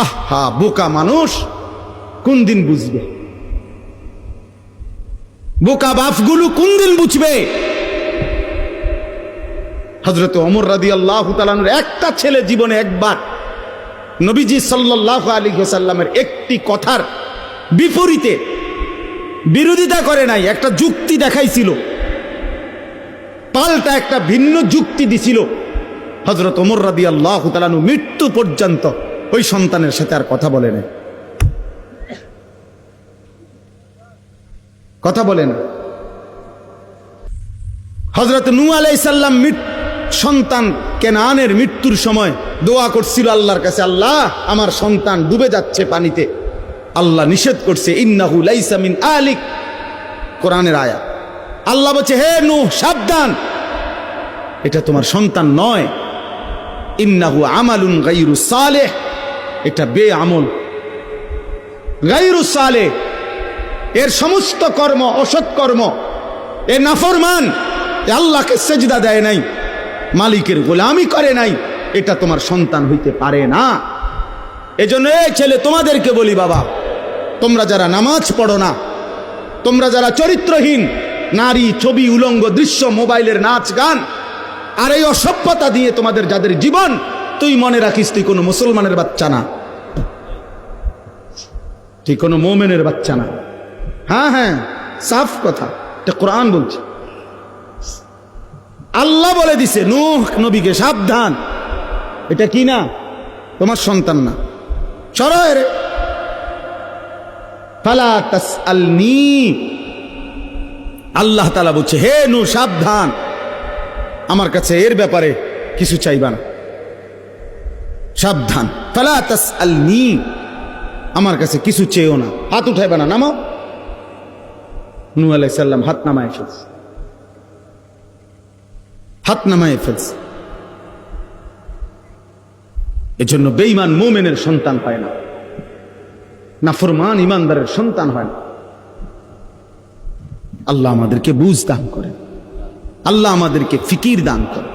আহা, বোকা মানুষ কোন দিন বুঝবে? বোকা বাপগুলো কোন দিন বুঝবে? হযরত ওমর রাদিয়াল্লাহু তাআলা আনহুর একটা ছেলে জীবনে একবার নবীজি সাল্লাল্লাহু আলাইহি ওয়াসাল্লামের একটি কথার বিপরীতে বিরোধিতা করে নাই, একটা যুক্তি দেখাইছিল, পাল্টা একটা ভিন্ন যুক্তি দিছিল। হযরত ওমর রাদিয়াল্লাহু তাআলা আনহু মৃত্যু পর্যন্ত ওই সন্তানের সাথে আর কথা বলে না, কথা বলে না। হযরত নূহ আলাইহিস সালাম সন্তান কেনানের মৃত্যুর সময় দোয়া করছিল আল্লাহর কাছে, আল্লাহ আমার সন্তান ডুবে যাচ্ছে পানিতে। আল্লাহ নিষেধ করছে, ইন্নাহু লাইসা মিন আলিক, কোরআনের আয়াত। আল্লাহ বলছে, হে নূহ সাবধান, এটা তোমার সন্তান নয়। ইন্নাহু আমালুন গায়রু সালেহ, এটা বেআমল, গায়রু সালেহ, এর সমস্ত কর্ম অসৎ কর্ম, এ নাফরমান, এ আল্লাহকে সেজদা দেয় নাই, মালিকের গোলামি করে নাই, এটা তোমার সন্তান হইতে পারে না। এজন্য এই ছেলে তোমাদেরকে বলি, বাবা তোমরা যারা নামাজ পড়ো না, তোমরা যারা চরিত্রহীন নারী, ছবি, উলঙ্গ দৃশ্য, মোবাইলের নাচ গান আর এই অসভ্যতা দিয়ে তোমাদের যাদের জীবন, তুই মনে রাখিস তুই কোনো মুসলমানের বাচ্চা না, তুই কোনো মোমেনের বাচ্চা না। হ্যাঁ হ্যাঁ, সাফ কথা, এটা কোরআন বলছে। আল্লাহ বলে দিছে নূহ নবীকে, সাবধান, এটা কি না তোমার সন্তান না, সরো এর। ফালা তাসআলনি, আল্লাহ তাআলা বলছে, হে নূহ সাবধান, আমার কাছে এর ব্যাপারে কিছু চাইবা না, সাবধান। ফালা তাসআলনি, আমার কাছে কিছু চেয়েও না, হাত উঠাইবা না, নামাও। নূহ আলাইহিস সালাম হাত নামায় ফেলছে, হাত নামায় ফেলছে। এজন্য বেঈমান মুমিনের সন্তান হয় না, নাফরমান ইমানদারের সন্তান হয় না। আল্লাহ আমাদেরকে বুঝ দান করেন, আল্লাহ আমাদেরকে ফিকির দান করেন।